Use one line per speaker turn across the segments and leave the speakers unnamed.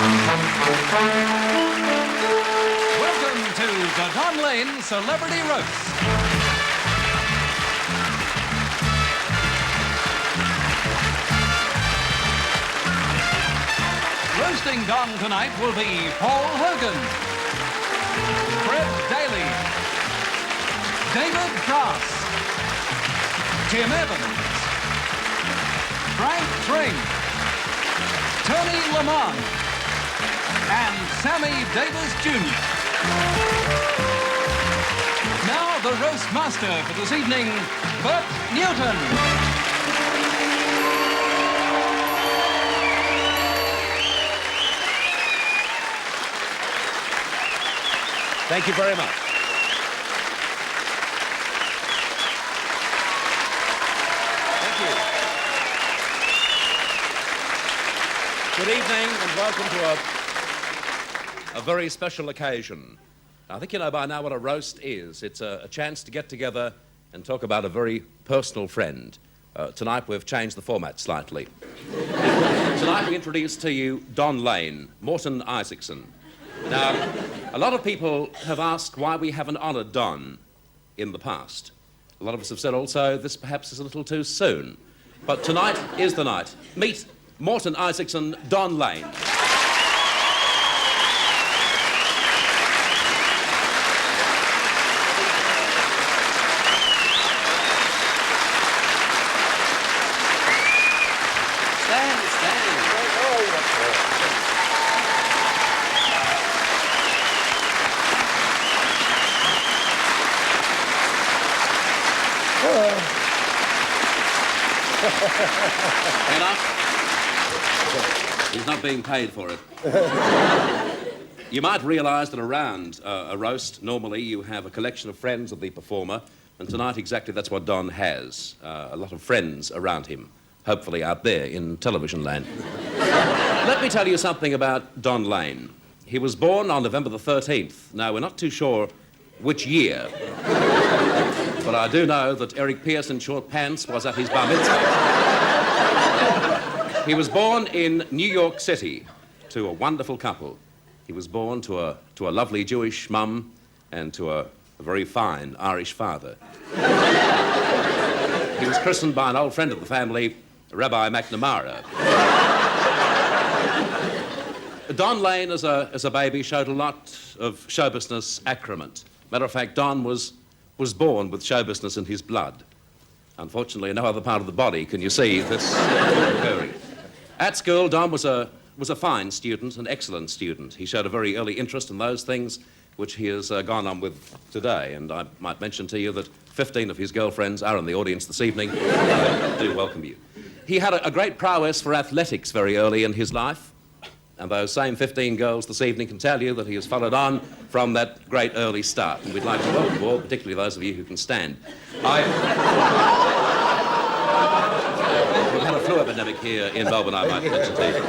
Welcome to the Don Lane Celebrity Roast. Roasting Don tonight will be Paul Hogan, Fred Daly, David Cross, Tim Evans, Frank Thring, Tony Lamont, and Sammy Davis Jr. Now the roast master for this evening, Bert Newton.
Thank you very much. Thank you. Good evening and welcome to a very special occasion. I think you know by now what a roast is. It's a chance to get together and talk about a very personal friend. Tonight we've changed the format slightly. Tonight we introduce to you Don Lane, Morton Isaacson. Now, a lot of people have asked why we haven't honoured Don in the past. A lot of us have said also this perhaps is a little too soon. But tonight is the night. Meet Morton Isaacson, Don Lane. He's not being paid for it. You might realise that around a roast, normally you have a collection of friends of the performer, and tonight exactly that's what Don has. A lot of friends around him, hopefully out there in television land. Let me tell you something about Don Lane. He was born on November the 13th. Now, we're not too sure which year, but I do know that Eric Pierce in short pants was at his bar mitzvah. He was born in New York City to a wonderful couple. He was born to a lovely Jewish mum and to a very fine Irish father. He was christened by an old friend of the family, Rabbi McNamara. Don Lane, as a baby, showed a lot of show business accrement. Matter of fact, Don was born with show business in his blood. Unfortunately, in no other part of the body can you see this occurring. At school, Don was a fine student, an excellent student. He showed a very early interest in those things which he has gone on with today. And I might mention to you that 15 of his girlfriends are in the audience this evening. I do welcome you. He had a great prowess for athletics very early in his life. And those same 15 girls this evening can tell you that he has followed on from that great early start. And we'd like to welcome you all, particularly those of you who can stand. We've had a flu epidemic here in Melbourne, I might mention to you.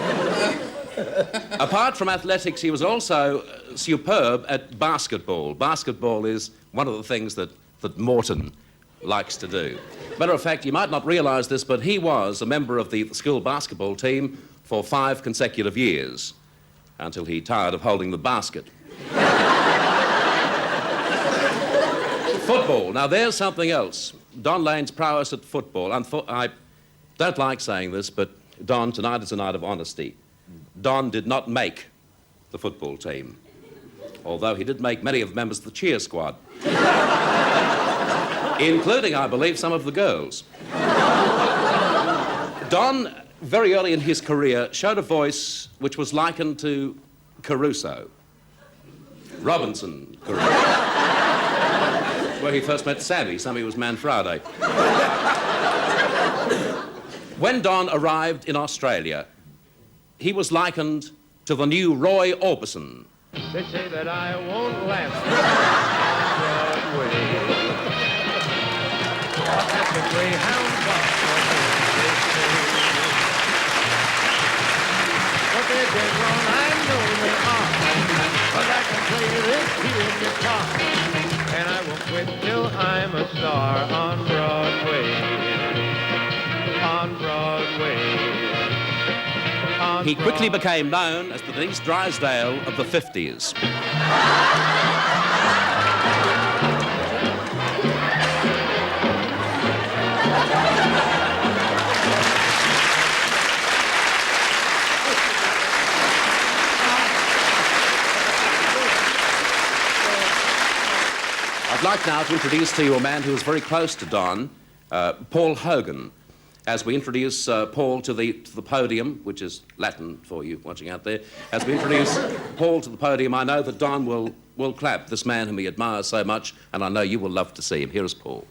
Apart from athletics, he was also superb at basketball. Basketball is one of the things that Morton likes to do. Matter of fact, you might not realise this, but he was a member of the school basketball team for 5 consecutive years, until he tired of holding the basket. Football. Now, there's something else. Don Lane's prowess at football. I don't like saying this, but Don, tonight is a night of honesty. Don did not make the football team, although he did make many of the members of the cheer squad, including, I believe, some of the girls. Don, very early in his career, showed a voice which was likened to Caruso. Robinson Caruso. Where he first met Sammy. Sammy was Man Friday. When Don arrived in Australia, he was likened to the new Roy Orbison.
They say that I won't last on Broadway. At the Greyhound Bus. But they're dead wrong, I know they are. But I can play this here guitar, and I won't quit till I'm a star on Broadway. On Broadway. Star-crossed.
He quickly became known as the Denise Drysdale of the 50s. I'd like now to introduce to you a man who is very close to Don, Paul Hogan. As we introduce Paul to the podium, which is Latin for you watching out there, as we introduce Paul to the podium, I know that Don will clap, this man whom he admires so much, and I know you will love to see him. Here is Paul.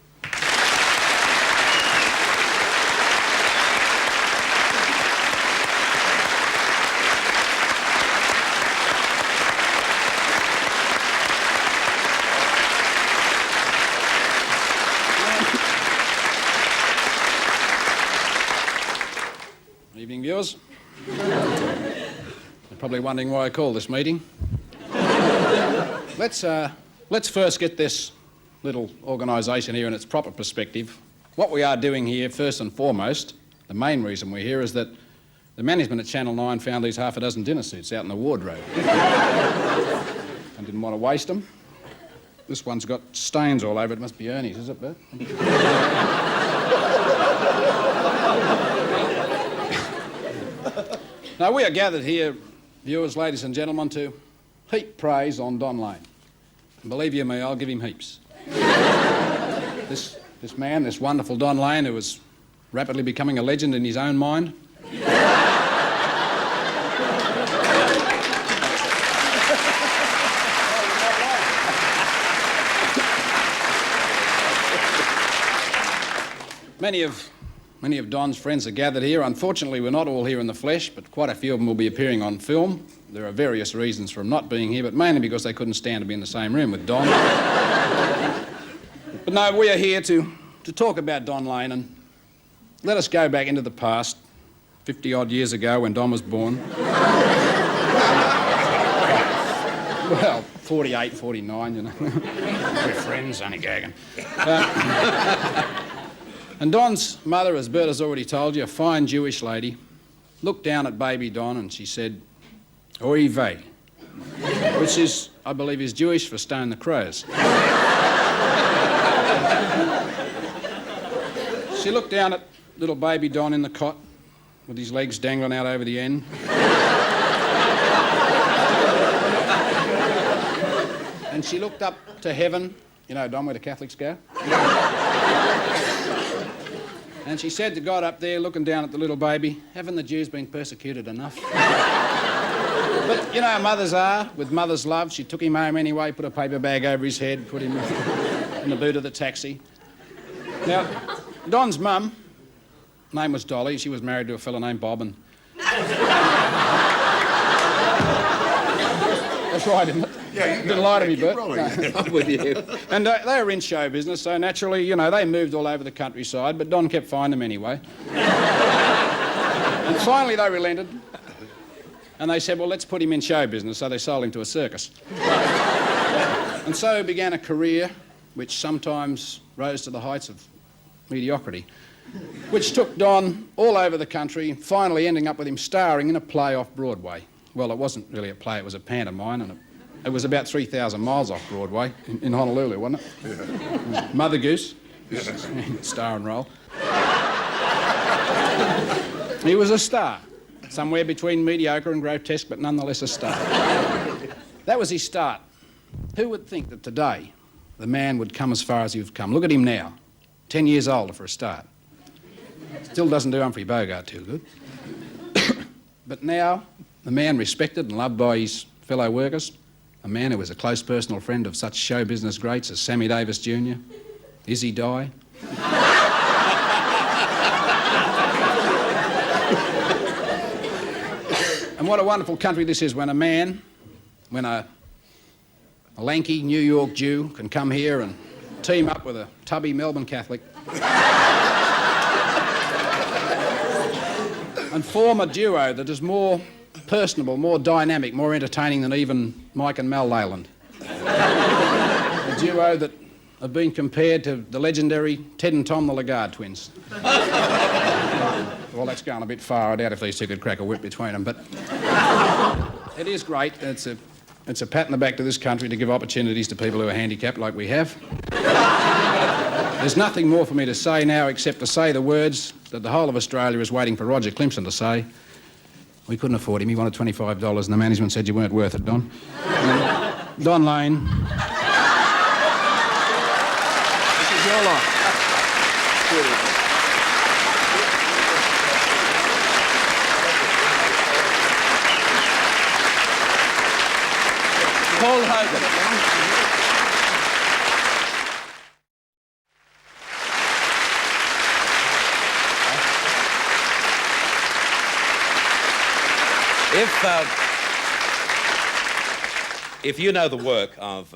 Evening, viewers. You're probably wondering why I called this meeting. Let's first get this little organisation here in its proper perspective. What we are doing here, first and foremost, the main reason we're here is that the management at Channel 9 found these half a dozen dinner suits out in the wardrobe and didn't want to waste them. This one's got stains all over it. It must be Ernie's, is it, Bert? Now, we are gathered here, viewers, ladies and gentlemen, to heap praise on Don Lane. And believe you me, I'll give him heaps. This man, this wonderful Don Lane, who is rapidly becoming a legend in his own mind. Many of Don's friends are gathered here. Unfortunately, we're not all here in the flesh, but quite a few of them will be appearing on film. There are various reasons for them not being here, but mainly because they couldn't stand to be in the same room with Don. But no, we are here to talk about Don Lane, and let us go back into the past, 50-odd years ago when Don was born. Well, 48, 49, you know. We're friends, only gagging. And Don's mother, as Bert has already told you, a fine Jewish lady, looked down at baby Don and she said, "Oy vey," which is, I believe, is Jewish for stone the crows. She looked down at little baby Don in the cot with his legs dangling out over the end. And she looked up to heaven, you know, Don, where the Catholics go. And she said to God up there, looking down at the little baby, "Haven't the Jews been persecuted enough?" But, you know how mothers are. With mother's love, she took him home anyway, put a paper bag over his head, put him in the boot of the taxi. Now, Don's mum, name was Dolly. She was married to a fellow named Bob, and... That's right, isn't it?
Yeah, you
didn't lie to me, Bert.
No.
I'm with you.
And they were in show business, so naturally, you know, they moved all over the countryside, but Don kept finding them anyway. And finally they relented, and they said, well, let's put him in show business, so they sold him to a circus. And so began a career which sometimes rose to the heights of mediocrity, which took Don all over the country, finally ending up with him starring in a play off Broadway. Well, it wasn't really a play, it was a pantomime, and it was about 3,000 miles off Broadway, in Honolulu, wasn't it? Yeah. Mother Goose, star and role. He was a star, somewhere between mediocre and grotesque, but nonetheless a star. That was his start. Who would think that today the man would come as far as you've come? Look at him now, 10 years older for a start. Still doesn't do Humphrey Bogart too good. But now, the man respected and loved by his fellow workers, a man who was a close personal friend of such show business greats as Sammy Davis Jr., Izzy Dye. And what a wonderful country this is when a lanky New York Jew can come here and team up with a tubby Melbourne Catholic and form a duo that is more personable, more dynamic, more entertaining than even Mike and Mel Leyland. A duo that have been compared to the legendary Ted and Tom the Lagarde twins. Well, well, that's going a bit far. I doubt if these two could crack a whip between them, but it is great. It's a pat on the back to this country to give opportunities to people who are handicapped like we have. There's nothing more for me to say now except to say the words that the whole of Australia is waiting for Roger Clemson to say. We couldn't afford him. He wanted $25 and the management said you weren't worth it, Don. Don Lane. This is your lot.
Paul Hogan. If you know the work of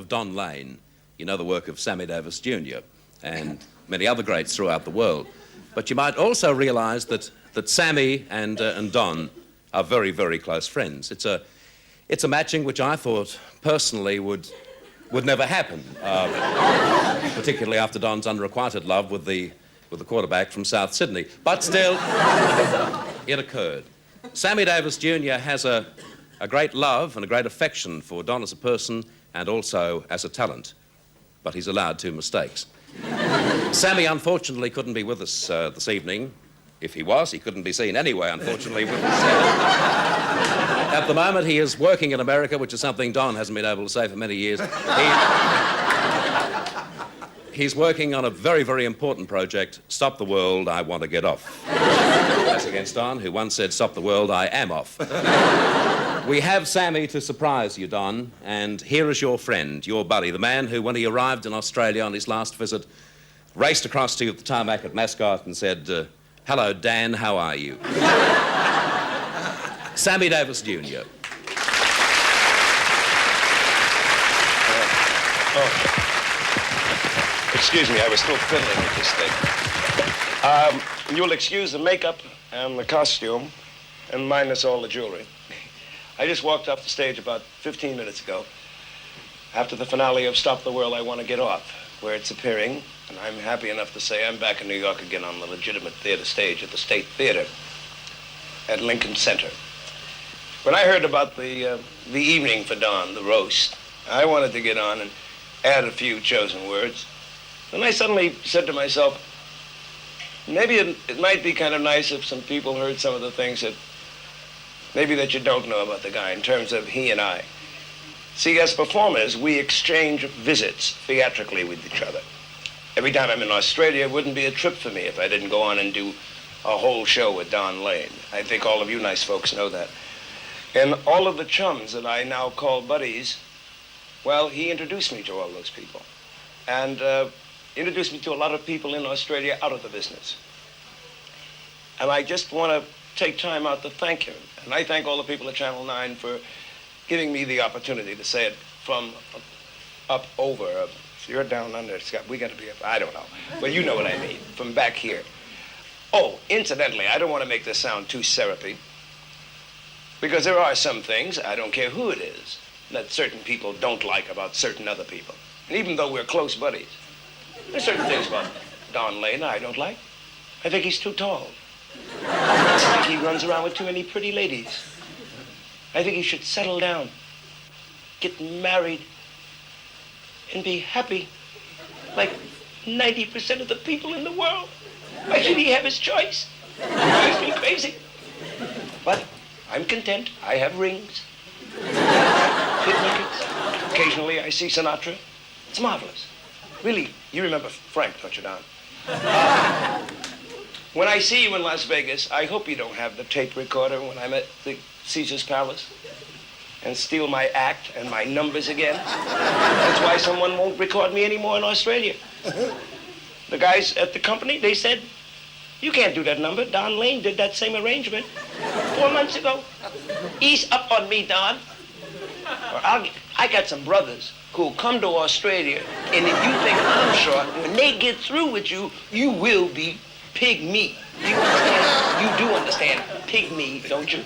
Don Lane, you know the work of Sammy Davis Jr. and many other greats throughout the world. But you might also realise that Sammy and Don are very, very close friends. It's a matching which I thought personally would never happen, particularly after Don's unrequited love with the quarterback from South Sydney. But still, it occurred. Sammy Davis Jr. has a great love and a great affection for Don as a person and also as a talent, but he's allowed 2 mistakes. Sammy, unfortunately, couldn't be with us this evening. If he was, he couldn't be seen anyway, unfortunately, with us. At the moment, he is working in America, which is something Don hasn't been able to say for many years. He's working on a very, very important project, Stop the World, I Want to Get Off. As against Don, who once said, stop the world, I am off. We have Sammy to surprise you, Don, and here is your friend, your buddy, the man who, when he arrived in Australia on his last visit, raced across to you at the tarmac at Mascot and said, hello, Dan, how are you? Sammy Davis Jr.
Excuse me, I was still fiddling with this thing. You'll excuse the makeup and the costume, and minus all the jewelry. I just walked off the stage about 15 minutes ago, after the finale of Stop the World, I Want to Get Off, where it's appearing, and I'm happy enough to say I'm back in New York again on the legitimate theater stage at the State Theater at Lincoln Center. When I heard about the evening for Don, the roast, I wanted to get on and add a few chosen words. And I suddenly said to myself, maybe it might be kind of nice if some people heard some of the things that you don't know about the guy in terms of he and I. See, as performers, we exchange visits theatrically with each other. Every time I'm in Australia, it wouldn't be a trip for me if I didn't go on and do a whole show with Don Lane. I think all of you nice folks know that. And all of the chums that I now call buddies, well, he introduced me to all those people. And introduced me to a lot of people in Australia out of the business. And I just want to take time out to thank him. And I thank all the people at Channel 9 for giving me the opportunity to say it from up over. So you're down under, Scott. We got to be up, I don't know. But you know what I mean, from back here. Oh, incidentally, I don't want to make this sound too syrupy, because there are some things, I don't care who it is, that certain people don't like about certain other people. And even though we're close buddies, there's certain things about Don Lane I don't like. I think he's too tall. I think he runs around with too many pretty ladies. I think he should settle down, get married, and be happy like 90% of the people in the world. Why should he have his choice? It drives me crazy. But I'm content. I have rings, picnics. Occasionally I see Sinatra. It's marvelous. Really, you remember Frank, don't you, Don? When I see you in Las Vegas, I hope you don't have the tape recorder when I'm at the Caesar's Palace and steal my act and my numbers again. That's why someone won't record me anymore in Australia. The guys at the company, they said, you can't do that number. Don Lane did that same arrangement 4 months ago. Ease up on me, Don. Or I got some brothers who'll come to Australia, and if you think I'm short, when they get through with you, you will be pig meat. Do you understand? You do understand pig meat, don't you?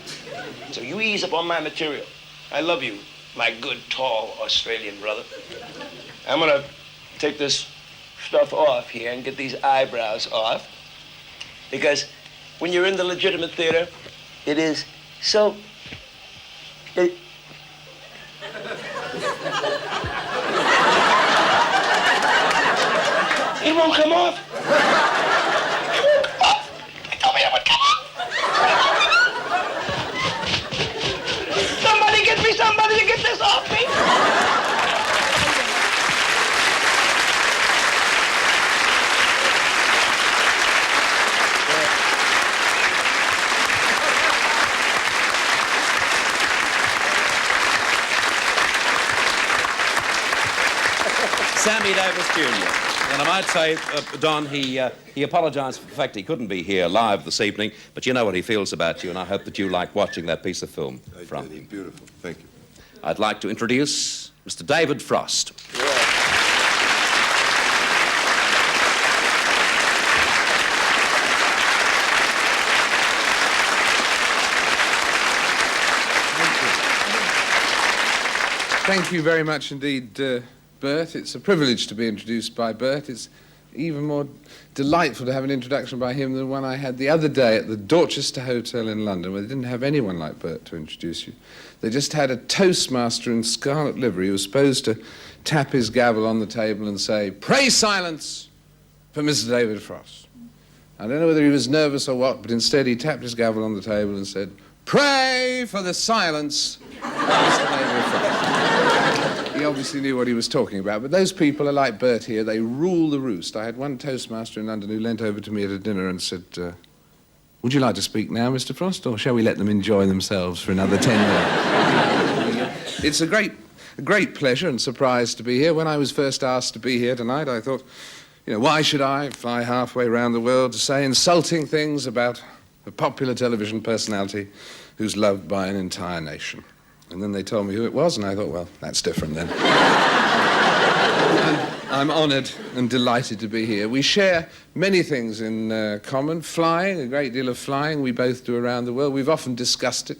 So you ease up on my material. I love you, my good, tall Australian brother. I'm gonna take this stuff off here and get these eyebrows off, because when you're in the legitimate theater, it is so... It won't come off. Tell me it would come off. Somebody get me somebody to get this off me.
Sammy Davis Jr. And I might say, Don, he apologised for the fact he couldn't be here live this evening, but you know what he feels about you, and I hope that you like watching that piece of film from him.
Beautiful. Thank you.
I'd like to introduce Mr. David Frost.
Thank you very much indeed, Bert. It's a privilege to be introduced by Bert. It's even more delightful to have an introduction by him than one I had the other day at the Dorchester Hotel in London, where they didn't have anyone like Bert to introduce you. They just had a toastmaster in scarlet livery who was supposed to tap his gavel on the table and say, "Pray silence for Mr. David Frost." I don't know whether he was nervous or what, but instead he tapped his gavel on the table and said, "Pray for the silence for Mr. David Frost." He obviously knew what he was talking about, but those people are like Bert here. They rule the roost. I had one toastmaster in London who leant over to me at a dinner and said, "Would you like to speak now, Mr. Frost, or shall we let them enjoy themselves for another 10 minutes?" It's a great pleasure and surprise to be here. When I was first asked to be here tonight, I thought, why should I fly halfway around the world to say insulting things about a popular television personality who's loved by an entire nation? And then they told me who it was, and I thought, well, that's different then. I'm honoured and delighted to be here. We share many things in common. Flying, a great deal of flying we both do around the world. We've often discussed it.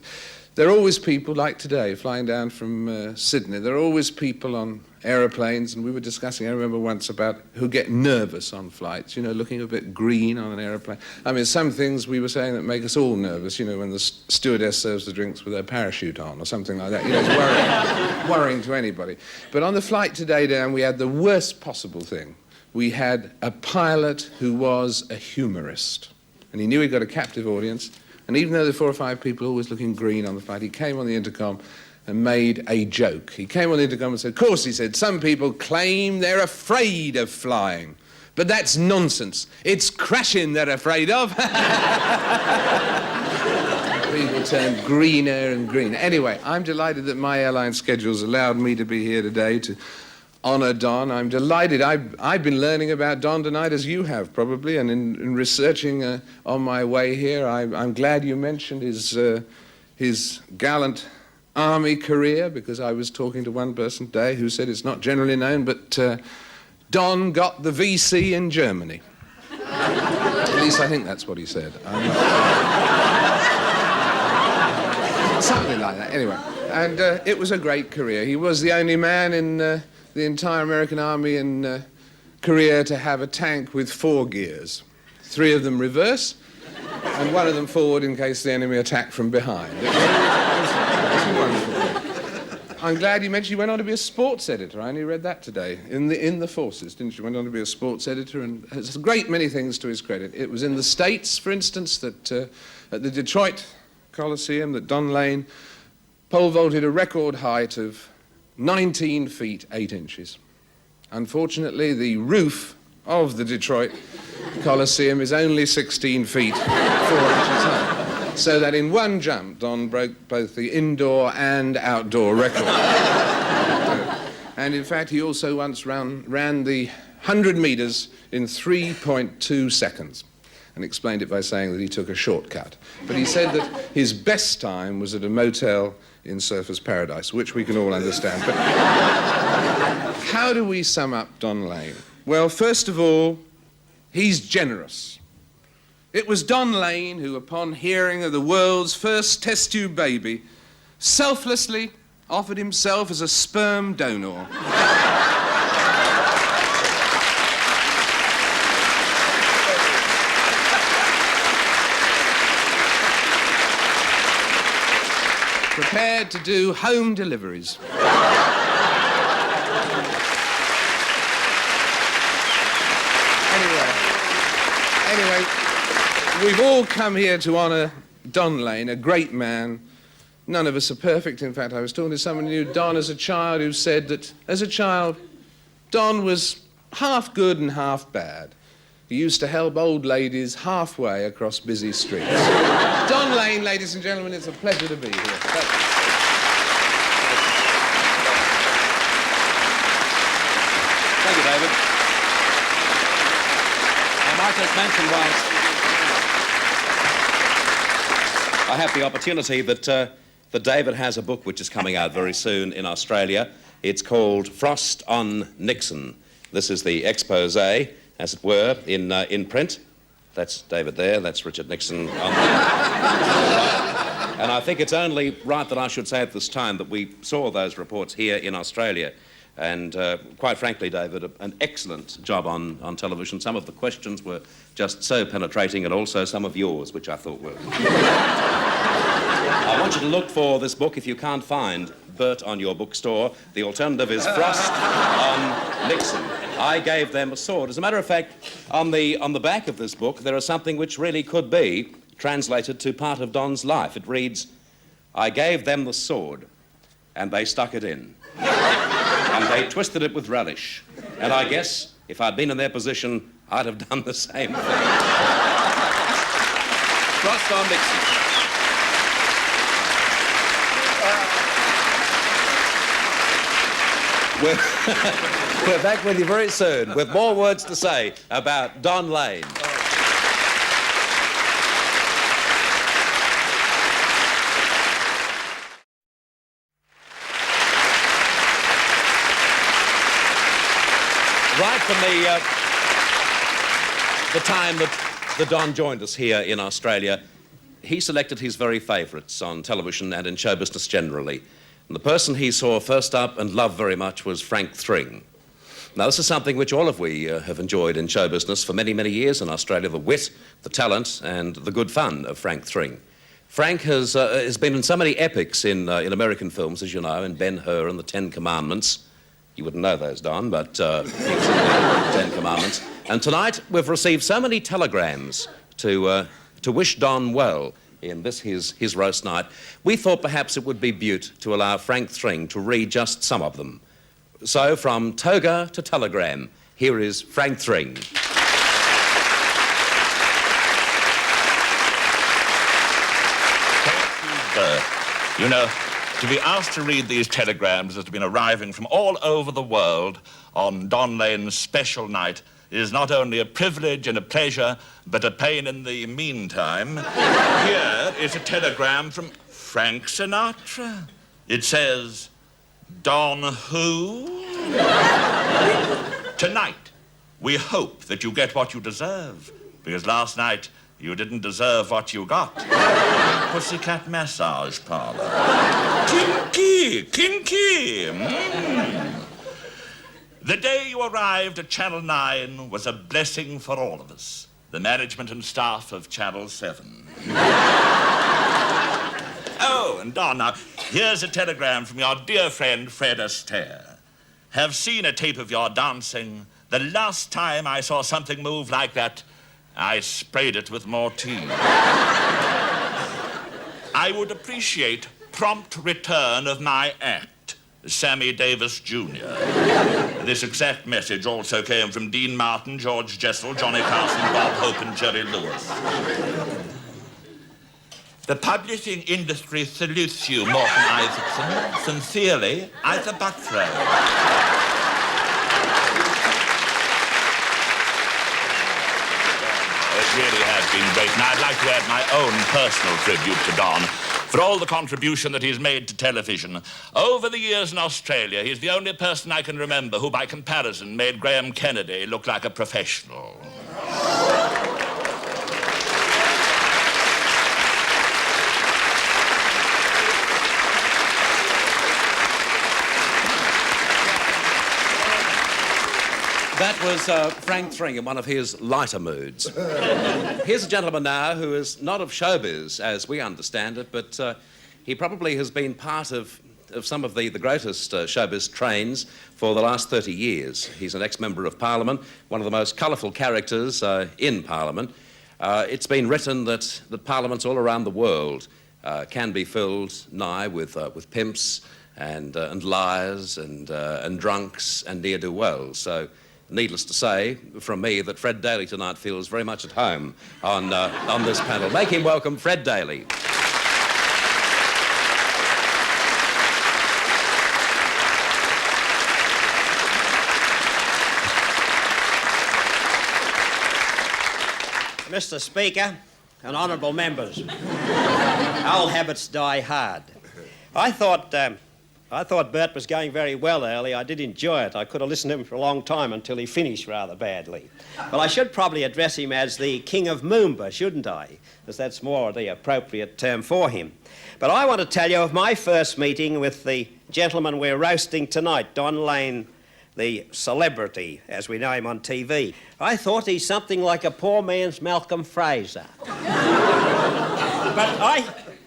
There are always people, like today, flying down from Sydney. There are always people on aeroplanes, and we were discussing, I remember once, about who get nervous on flights, looking a bit green on an aeroplane. I mean, some things we were saying that make us all nervous, when the stewardess serves the drinks with her parachute on or something like that. It's worrying to anybody. But on the flight today down, we had the worst possible thing. We had a pilot who was a humorist, and he knew he'd got a captive audience, and even though there were 4 or 5 people always looking green on the flight, he came on the intercom and made a joke. He came on the intercom and said, "Of course," he said, "some people claim they're afraid of flying, but that's nonsense. It's crashing they're afraid of." People turned greener and greener. Anyway, I'm delighted that my airline schedule's allowed me to be here today to honour Don. I'm delighted. I've been learning about Don tonight, as you have probably, and in researching on my way here, I'm glad you mentioned his gallant army career, because I was talking to one person today who said it's not generally known, but Don got the VC in Germany. At least I think that's what he said. Something like that, anyway. And it was a great career. He was the only man in the entire American Army in Korea to have a tank with 4 gears. 3 of them reverse, and 1 of them forward in case the enemy attacked from behind. Wonderful. I'm glad you mentioned you went on to be a sports editor. I only read that today. In the forces, didn't you? Went on to be a sports editor, and has a great many things to his credit. It was in the States, for instance, that at the Detroit Coliseum, that Don Lane pole vaulted a record height of 19 feet 8 inches. Unfortunately, the roof of the Detroit Coliseum is only 16 feet 4 inches high. So that in one jump, Don broke both the indoor and outdoor record. And in fact, he also once ran the 100 meters in 3.2 seconds and explained it by saying that he took a shortcut. But he said that his best time was at a motel in Surfers Paradise, which we can all understand. But how do we sum up Don Lane? Well, first of all, he's generous. It was Don Lane who, upon hearing of the world's first test tube baby, selflessly offered himself as a sperm donor. prepared to do home deliveries. Anyway, we've all come here to honour Don Lane, a great man. None of us are perfect. In fact, I was talking to someone who knew Don as a child who said that, as a child, Don was half good and half bad. He used to help old ladies halfway across busy streets. Don Lane, ladies and gentlemen, it's a pleasure to be here.
Thank you, David. I might just mention whilst I have the opportunity that David has a book which is coming out very soon in Australia. It's called Frost on Nixon. This is the expose, as it were, in print. That's David there, that's Richard Nixon on there. And I think it's only right that I should say at this time that we saw those reports here in Australia. And quite frankly, David, an excellent job on television. Some of the questions were just so penetrating, and also some of yours, which I thought were. I want you to look for this book if you can't find Bert on your bookstore. The alternative is Frost on Nixon. I gave them a sword. As a matter of fact, on the back of this book, there is something which really could be translated to part of Don's life. It reads, I gave them the sword, and they stuck it in. And they twisted it with relish. And I guess if I'd been in their position, I'd have done the same thing. Frost on Nixon. We're back with you very soon with more words to say about Don Lane. Right from the time that Don joined us here in Australia, he selected his very favourites on television and in show business generally. And the person he saw first up and loved very much was Frank Thring. Now, this is something which all of we have enjoyed in show business for many, many years in Australia, the wit, the talent, and the good fun of Frank Thring. Frank has been in so many epics in American films, as you know, in Ben-Hur and the Ten Commandments. You wouldn't know those, Don, but he's in the Ten Commandments. And tonight we've received so many telegrams to wish Don well in this, his roast night. We thought perhaps it would be beaut to allow Frank Thring to read just some of them. So, from toga to telegram, here is Frank Thring.
You know, to be asked to read these telegrams that have been arriving from all over the world on Don Lane's special night is not only a privilege and a pleasure, but a pain in the meantime. Here is a telegram from Frank Sinatra. It says, Don who? Tonight, we hope that you get what you deserve, because last night you didn't deserve what you got. Pussycat massage parlor. Kinky, kinky. The day you arrived at Channel 9 was a blessing for all of us, the management and staff of Channel 7. Oh, and Don, now, here's a telegram from your dear friend Fred Astaire. Have seen a tape of your dancing. The last time I saw something move like that, I sprayed it with more tea. I would appreciate prompt return of my act, Sammy Davis Jr. This exact message also came from Dean Martin, George Jessel, Johnny Carson, Bob Hope, and Jerry Lewis. The publishing industry salutes you, Morton Isaacson. Sincerely, Isa Butler. It really has been great, and I'd like to add my own personal tribute to Don for all the contribution that he's made to television. Over the years in Australia, he's the only person I can remember who, by comparison, made Graham Kennedy look like a professional.
That was Frank Thring in one of his lighter moods. Here's a gentleman now who is not of showbiz, as we understand it, but he probably has been part of some of the greatest showbiz trains for the last 30 years. He's an ex-member of Parliament, one of the most colourful characters in Parliament. It's been written that parliaments all around the world can be filled nigh with pimps and liars and drunks and ne'er-do-wells. So, needless to say, from me, that Fred Daly tonight feels very much at home on this panel. Make him welcome Fred Daly.
Mr. Speaker and honourable members, old habits die hard. I thought Bert was going very well early. I did enjoy it. I could have listened to him for a long time until he finished rather badly. But I should probably address him as the King of Moomba, shouldn't I? Because that's more the appropriate term for him. But I want to tell you of my first meeting with the gentleman we're roasting tonight, Don Lane, the celebrity, as we know him on TV. I thought he's something like a poor man's Malcolm Fraser. But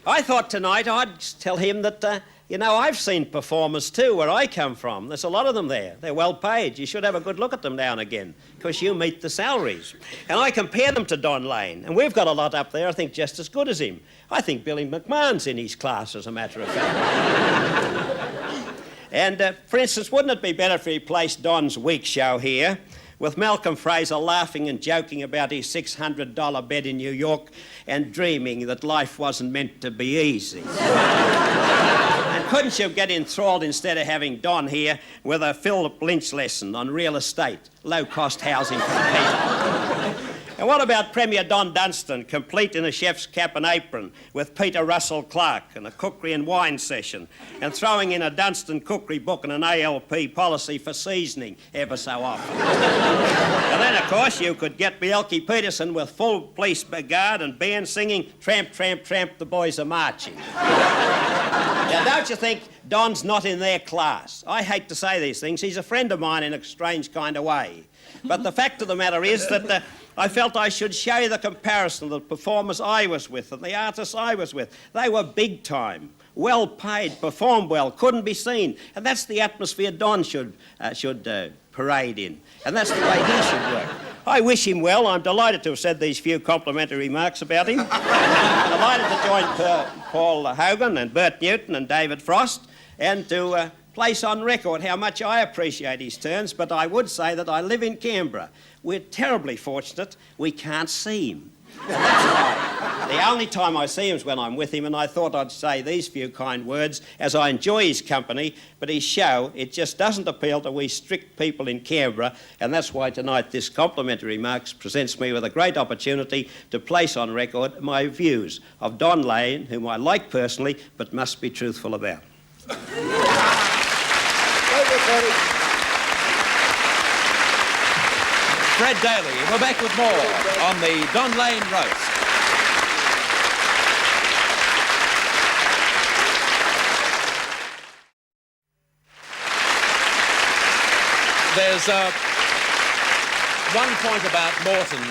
I thought tonight I'd tell him that, you know, I've seen performers too where I come from. There's a lot of them there. They're well paid. You should have a good look at them now and again, because you meet the salaries. And I compare them to Don Lane, and we've got a lot up there, I think, just as good as him. I think Billy McMahon's in his class, as a matter of fact. And, for instance, wouldn't it be better if he placed Don's week show here with Malcolm Fraser laughing and joking about his $600 bed in New York and dreaming that life wasn't meant to be easy? And couldn't you get enthralled instead of having Don here with a Philip Lynch lesson on real estate, low-cost housing for the people? And what about Premier Don Dunstan, complete in a chef's cap and apron, with Peter Russell Clark and a cookery and wine session, and throwing in a Dunstan cookery book and an ALP policy for seasoning ever so often? And then, of course, you could get Bielke Peterson with full police guard and band singing, "Tramp, tramp, tramp, the boys are marching." Now, don't you think Don's not in their class? I hate to say these things. He's a friend of mine in a strange kind of way. But the fact of the matter is that I felt I should show you the comparison of the performers I was with and the artists I was with. They were big time, well paid, performed well, couldn't be seen. And that's the atmosphere Don should parade in. And that's the way he should work. I wish him well. I'm delighted to have said these few complimentary remarks about him. I'm delighted to join Paul Hogan and Bert Newton and David Frost and to place on record how much I appreciate his turns, but I would say that I live in Canberra. We're terribly fortunate we can't see him. And that's why. The only time I see him is when I'm with him, and I thought I'd say these few kind words as I enjoy his company, but his show, it just doesn't appeal to we strict people in Canberra, and that's why tonight this complimentary remarks presents me with a great opportunity to place on record my views of Don Lane, whom I like personally, but must be truthful about.
Fred Daly. We're back with more on the Don Lane roast. There's one point about Morton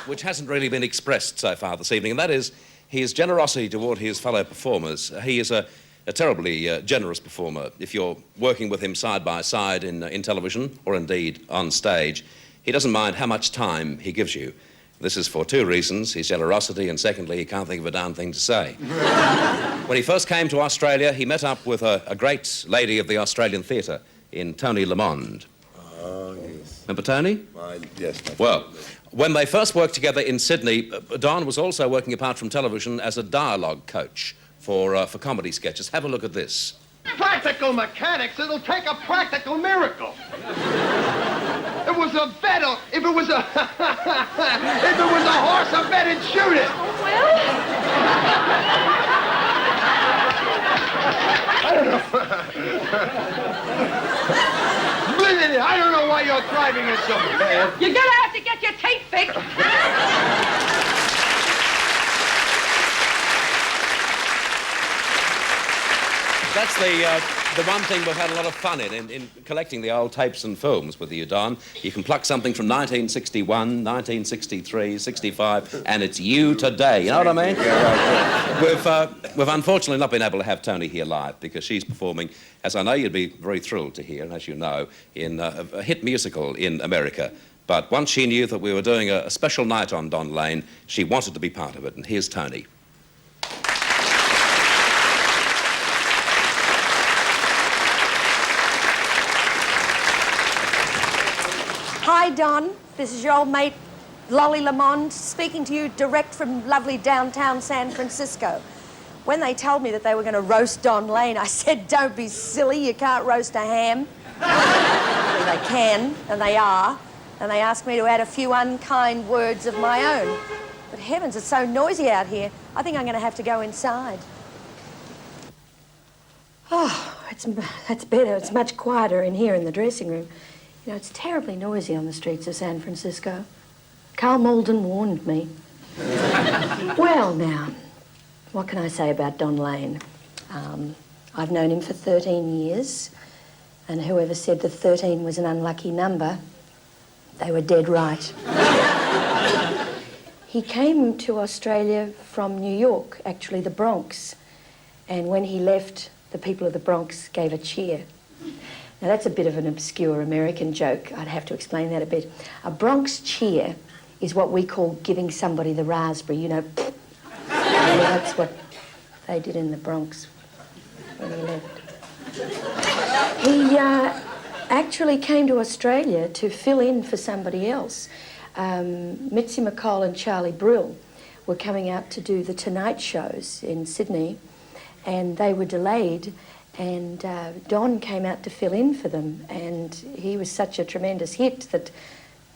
which hasn't really been expressed so far this evening, and that is his generosity toward his fellow performers. He is a terribly generous performer. If you're working with him side by side in television or indeed on stage, he doesn't mind how much time he gives you. This is for two reasons: his generosity, and secondly, he can't think of a darn thing to say. When he first came to Australia, he met up with a great lady of the Australian theatre in Tony Lamond.
Oh, yes.
Remember Tony?
Yes.
Well, when they first worked together in Sydney, Don was also working apart from television as a dialogue coach for comedy sketches. Have a look at this.
Practical mechanics, it'll take a practical miracle. It was a vet, if it was a horse, a vet would shoot it. I don't know. I don't know why you're driving it so bad.
You're gonna have to get your tape fixed.
That's the one thing we've had a lot of fun in collecting the old tapes and films with you, Don. You can pluck something from 1961, 1963, 65, and it's you today. You know what I mean?
Yeah, right.
We've unfortunately not been able to have Tony here live because she's performing, as I know you'd be very thrilled to hear, and as you know, in a hit musical in America. But once she knew that we were doing a special night on Don Lane, she wanted to be part of it, and here's Tony.
Hi, Don. This is your old mate, Lolly Lamond, speaking to you direct from lovely downtown San Francisco. When they told me that they were going to roast Don Lane, I said, don't be silly, you can't roast a ham. Well, they can, and they are. And they asked me to add a few unkind words of my own. But heavens, it's so noisy out here. I think I'm going to have to go inside. Oh, that's better. It's much quieter in here in the dressing room. You know, it's terribly noisy on the streets of San Francisco. Carl Malden warned me. Well, now, what can I say about Don Lane? I've known him for 13 years, and whoever said that 13 was an unlucky number, they were dead right. He came to Australia from New York, actually the Bronx, and when he left, the people of the Bronx gave a cheer. Now, that's a bit of an obscure American joke. I'd have to explain that a bit. A Bronx cheer is what we call giving somebody the raspberry, you know. Yeah, that's what they did in the Bronx when he left. He actually came to Australia to fill in for somebody else. Mitzi McCall and Charlie Brill were coming out to do the Tonight shows in Sydney, and they were delayed, and Don came out to fill in for them, and he was such a tremendous hit that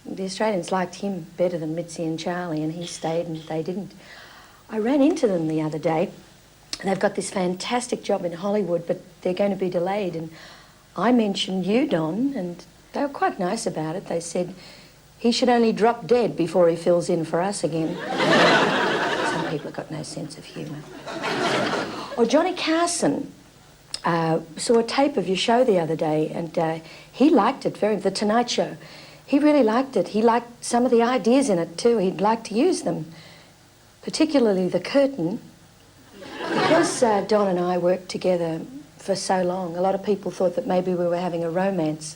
the Australians liked him better than Mitzi and Charlie, and he stayed and they didn't. I ran into them the other day, and they've got this fantastic job in Hollywood, but they're going to be delayed, and I mentioned you, Don, and they were quite nice about it. They said he should only drop dead before he fills in for us again. Some people have got no sense of humour. Or Johnny Carson saw a tape of your show the other day, and he liked it very, The Tonight Show. He really liked it. He liked some of the ideas in it too. He'd like to use them, particularly the curtain. Because Don and I worked together for so long, a lot of people thought that maybe we were having a romance.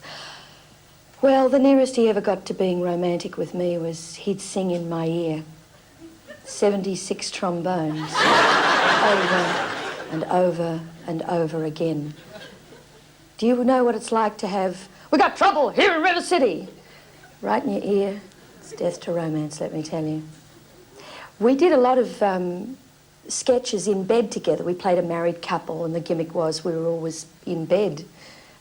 Well, the nearest he ever got to being romantic with me was he'd sing in my ear 76 trombones over and over and over again. Do you know what it's like to have, "We got trouble here in River City," right in your ear? It's death to romance, let me tell you. We did a lot of sketches in bed together. We played a married couple, and the gimmick was we were always in bed.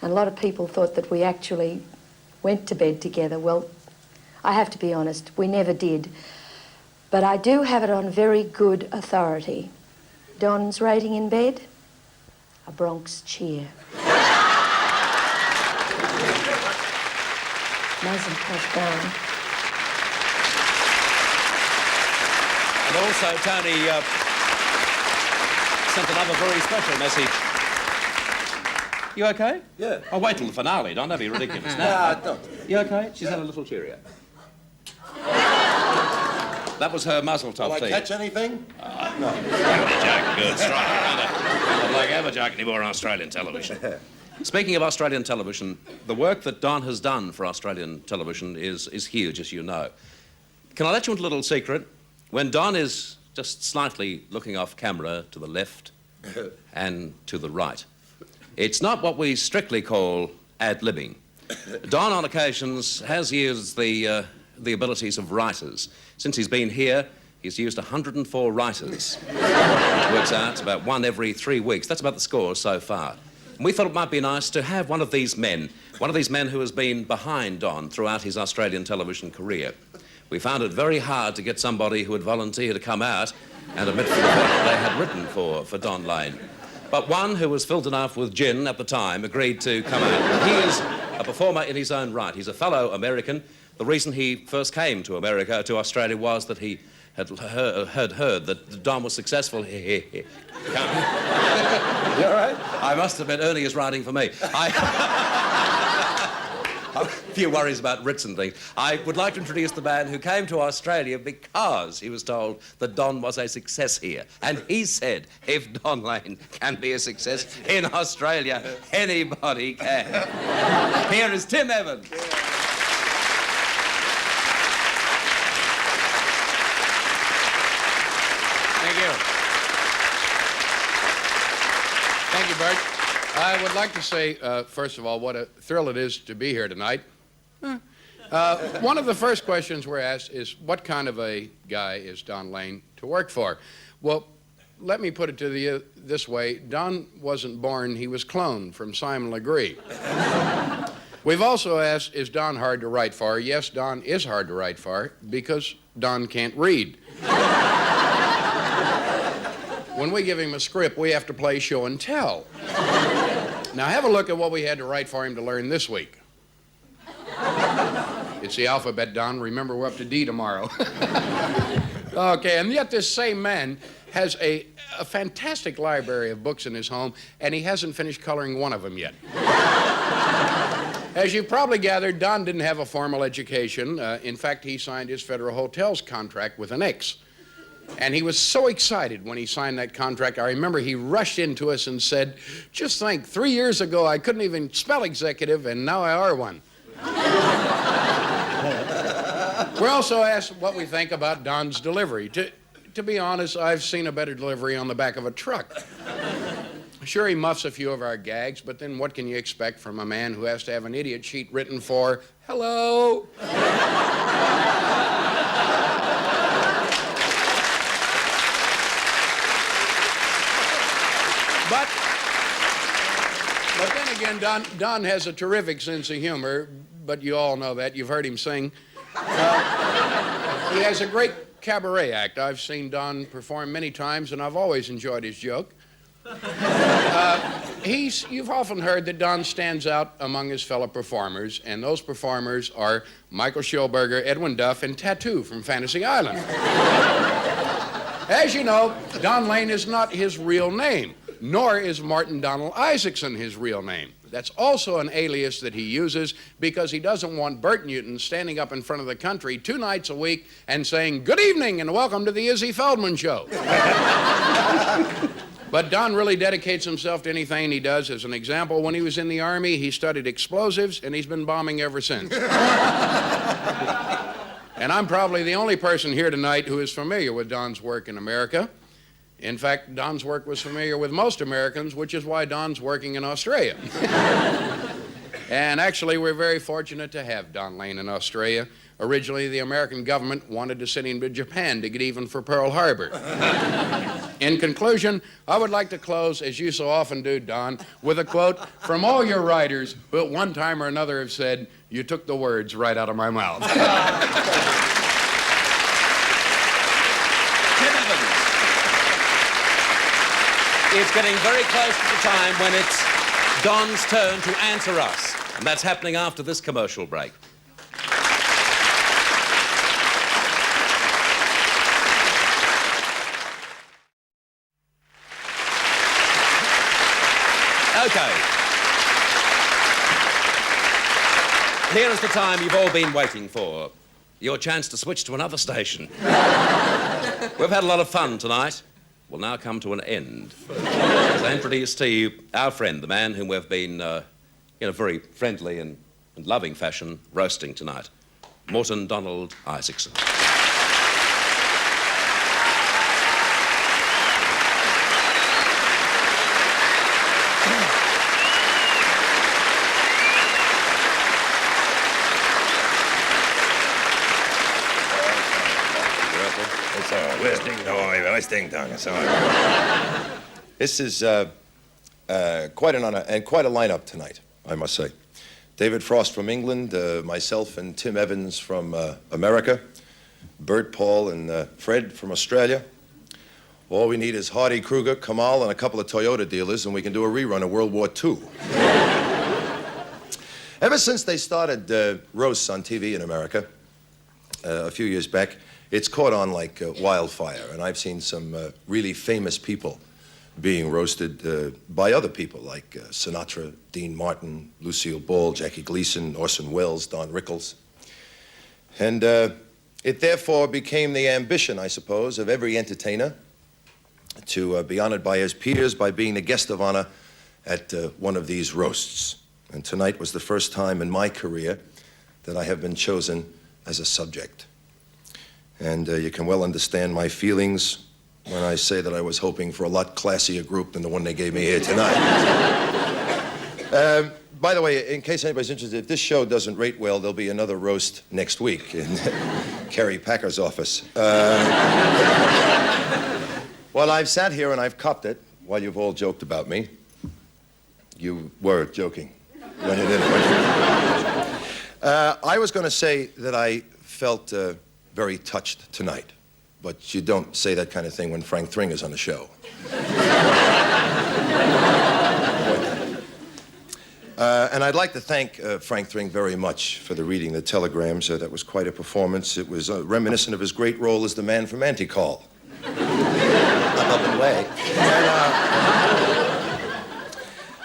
And a lot of people thought that we actually went to bed together. Well, I have to be honest, we never did. But I do have it on very good authority. Don's rating in bed? A Bronx cheer. Mazel tov, Don.
And also, Tony sent another very special message. You okay?
Yeah.
Oh, wait till the finale, Don. Don't be ridiculous now.
Nah, don't.
You okay? She's had a little cheerier. That was her muzzle top
Will I
thing.
catch anything?
No. Joke, good, strong. Not like ever joke anymore on Australian television. Speaking of Australian television, the work that Don has done for Australian television is huge, as you know. Can I let you into a little secret? When Don is just slightly looking off camera to the left and to the right, it's not what we strictly call ad-libbing. Don, on occasions, has used the abilities of writers. Since he's been here, he's used 104 writers. It works out about one every 3 weeks. That's about the score so far. And we thought it might be nice to have one of these men who has been behind Don throughout his Australian television career. We found it very hard to get somebody who would volunteer to come out and admit for the fact that they had written for Don Lane. But one who was filled enough with gin at the time agreed to come out. He is a performer in his own right. He's a fellow American. The reason he first came to America, to Australia, was that he had heard that Don was successful.
You all right?
I must admit, Ernie is writing for me. A few worries about writs and things. I would like to introduce the man who came to Australia because he was told that Don was a success here. And he said, if Don Lane can be a success in Australia, anybody can. Here is Tim Evans.
Thank you. Thank you, Bert. I would like to say, first of all, what a thrill it is to be here tonight. One of the first questions we're asked is, what kind of a guy is Don Lane to work for? Well, let me put it to you this way. Don wasn't born, he was cloned from Simon Legree. We've also asked, is Don hard to write for? Yes, Don is hard to write for because Don can't read. When we give him a script, we have to play show and tell. Now, have a look at what we had to write for him to learn this week. It's the alphabet, Don. Remember, we're up to D tomorrow. Okay, and yet this same man has a fantastic library of books in his home, and he hasn't finished coloring one of them yet. As you probably gathered, Don didn't have a formal education. In fact, he signed his Federal Hotels contract with an X. And he was so excited when he signed that contract. I remember he rushed into us and said, just think, 3 years ago I couldn't even spell executive, and now I are one. We're also asked what we think about Don's delivery. To be honest, I've seen a better delivery on the back of a truck. Sure, he muffs a few of our gags, but then what can you expect from a man who has to have an idiot sheet written for, hello? But then again, Don has a terrific sense of humor, but you all know that. You've heard him sing. He has a great cabaret act. I've seen Don perform many times, and I've always enjoyed his joke. You've often heard that Don stands out among his fellow performers, and those performers are Michael Schilberger, Edwin Duff, and Tattoo from Fantasy Island. As you know, Don Lane is not his real name, nor is Martin Donald Isaacson his real name. That's also an alias that he uses because he doesn't want Bert Newton standing up in front of the country 2 nights a week and saying, good evening and welcome to the Izzy Feldman Show. But Don really dedicates himself to anything he does. As an example, when he was in the Army, he studied explosives, and he's been bombing ever since. And I'm probably the only person here tonight who is familiar with Don's work in America. In fact, Don's work was familiar with most Americans, which is why Don's working in Australia. And actually, we're very fortunate to have Don Lane in Australia. Originally, the American government wanted to send him to Japan to get even for Pearl Harbor. In conclusion, I would like to close, as you so often do, Don, with a quote from all your writers who at one time or another have said, you took the words right out of my mouth.
Tim Evans. It's getting very close to the time when it's Don's turn to answer us. And that's happening after this commercial break. Okay. Here is the time you've all been waiting for. Your chance to switch to another station. We've had a lot of fun tonight. Will now come to an end. As I introduce to you our friend, the man whom we've been, in a very friendly and loving fashion, roasting tonight, Morton Donald Isaacson.
It's all right. Where's Ding Dong? Where's Ding Dong? It's all right. This is quite an honor and quite a lineup tonight, I must say. David Frost from England, myself and Tim Evans from America, Bert, Paul, and Fred from Australia. All we need is Hardy, Kruger, Kamal, and a couple of Toyota dealers, and we can do a rerun of World War II. Ever since they started roasts on TV in America a few years back, it's caught on like wildfire, and I've seen some really famous people
being roasted by other people like Sinatra, Dean Martin, Lucille Ball, Jackie Gleason, Orson Welles, Don Rickles. And it therefore became the ambition, I suppose, of every entertainer to be honored by his peers by being the guest of honor at one of these roasts. And tonight was the first time in my career that I have been chosen as a subject. And you can well understand my feelings when I say that I was hoping for a lot classier group than the one they gave me here tonight. By the way, in case anybody's interested, if this show doesn't rate well, there'll be another roast next week in Kerry Packer's office. Well, I've sat here and I've copped it while you've all joked about me. You were joking when you did it, weren't you? I was going to say that I felt very touched tonight, but you don't say that kind of thing when Frank Thring is on the show. And I'd like to thank Frank Thring very much for the reading the telegrams. That was quite a performance. It was reminiscent of his great role as the man from Anti-Call. Up and away. And,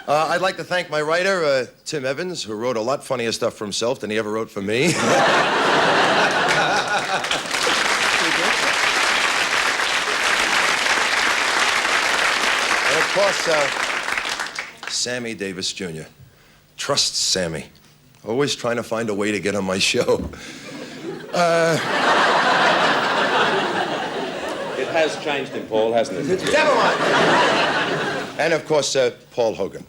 I'd like to thank my writer, Tim Evans, who wrote a lot funnier stuff for himself than he ever wrote for me. And of course, Sammy Davis Jr. Trust Sammy. Always trying to find a way to get on my show.
It has changed him, Paul, hasn't it?
Never mind. And of course, Paul Hogan.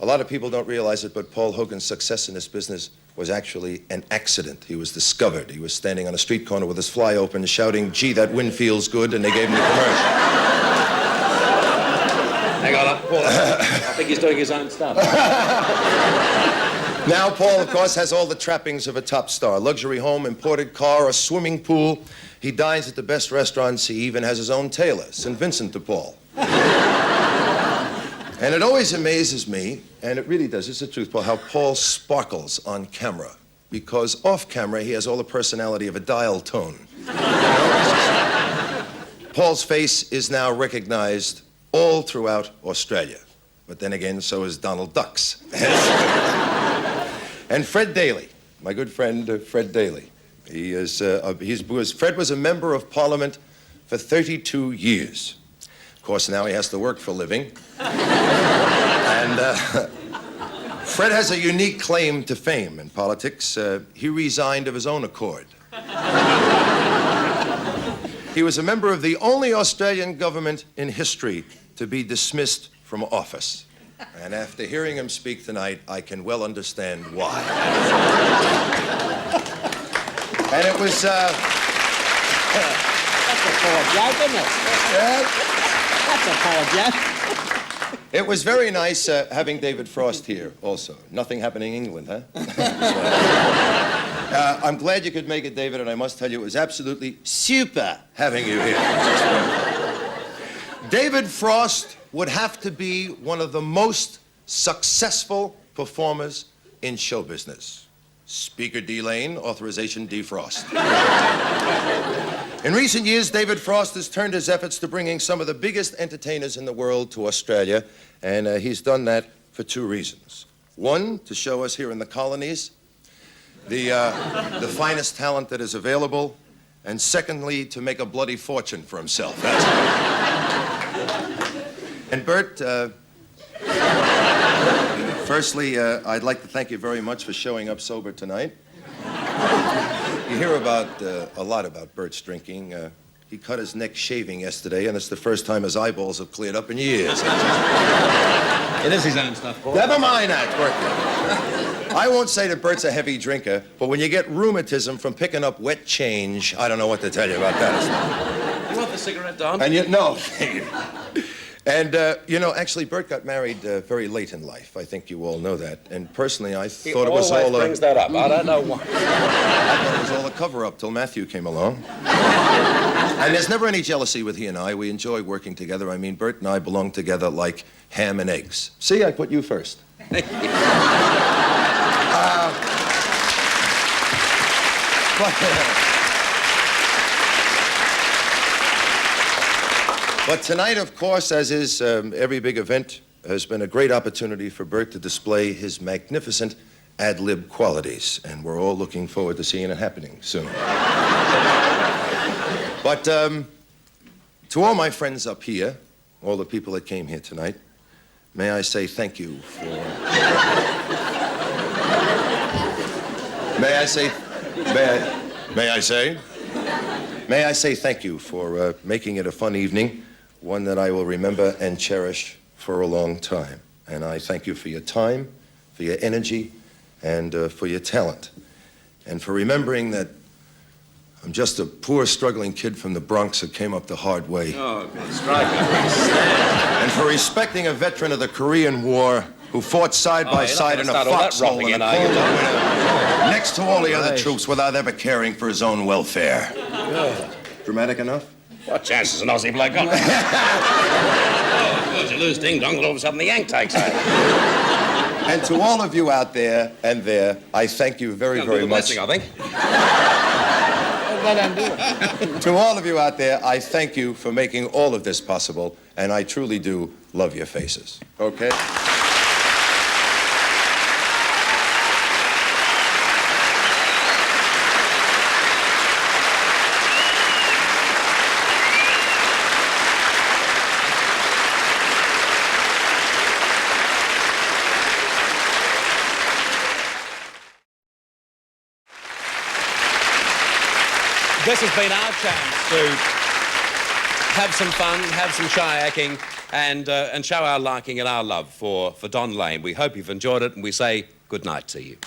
A lot of people don't realize it, but Paul Hogan's success in this business was actually an accident. He was discovered. He was standing on a street corner with his fly open, shouting, "Gee, that wind feels good," and they gave him the commercial.
Hang on, Paul. I think he's doing his own stuff.
Now, Paul, of course, has all the trappings of a top star. Luxury home, imported car, a swimming pool. He dines at the best restaurants. He even has his own tailor, St. Vincent de Paul. And it always amazes me, and it really does, it's the truth, Paul, how Paul sparkles on camera. Because off camera, he has all the personality of a dial tone. Paul's face is now recognized all throughout Australia. But then again, so is Donald Duck's. And Fred Daly, my good friend Fred Daly. Fred was a member of Parliament for 32 years. Of course, now he has to work for a living. And Fred has a unique claim to fame in politics. He resigned of his own accord. He was a member of the only Australian government in history to be dismissed from office. And after hearing him speak tonight, I can well understand why. And it was,
That's a poor joke, isn't it? That's a poor joke.
It was very nice having David Frost here also. Nothing happening in England, huh? I'm glad you could make it, David, and I must tell you, it was absolutely super having you here. David Frost would have to be one of the most successful performers in show business. Speaker D. Lane, authorization D. Frost. In recent years, David Frost has turned his efforts to bringing some of the biggest entertainers in the world to Australia, and he's done that for two reasons. One, to show us here in the colonies the finest talent that is available, and secondly, to make a bloody fortune for himself. That's And Bert, firstly, I'd like to thank you very much for showing up sober tonight. You hear about a lot about Bert's drinking. He cut his neck shaving yesterday, and it's the first time his eyeballs have cleared up in years.
It is his own stuff, Paul.
Never mind that, Bert. I won't say that Bert's a heavy drinker, but when you get rheumatism from picking up wet change, I don't know what to tell you about that.
You want the cigarette, Don?
And no, thank you. And, actually, Bert got married very late in life. I think you all know that. And personally, I thought it was all...
He brings that up. I don't know why.
I thought it was all a cover-up till Matthew came along. And there's never any jealousy with he and I. We enjoy working together. I mean, Bert and I belong together like ham and eggs. See, I put you first. But tonight, of course, as is every big event, has been a great opportunity for Bert to display his magnificent ad-lib qualities, and we're all looking forward to seeing it happening soon. But to all my friends up here, all the people that came here tonight, may I say thank you for... May I say thank you for making it a fun evening, one that I will remember and cherish for a long time. And I thank you for your time, for your energy, and for your talent. And for remembering that I'm just a poor, struggling kid from the Bronx who came up the hard way.
Oh, strike.
And for respecting a veteran of the Korean War who fought side by side in a foxhole in a cold winter next to all the other troops without ever caring for his own welfare. Dramatic enough?
What chances an Aussie bloke got? You lose ding dong, and all of a sudden the yank takes over.
And to all of you out there and there, I thank you very, very much.
Blessing, I think.
To all of you out there, I thank you for making all of this possible, and I truly do love your faces. Okay?
This has been our chance to have some fun, have some shy-acking, and show our liking and our love for Don Lane. We hope you've enjoyed it, and we say good night to you.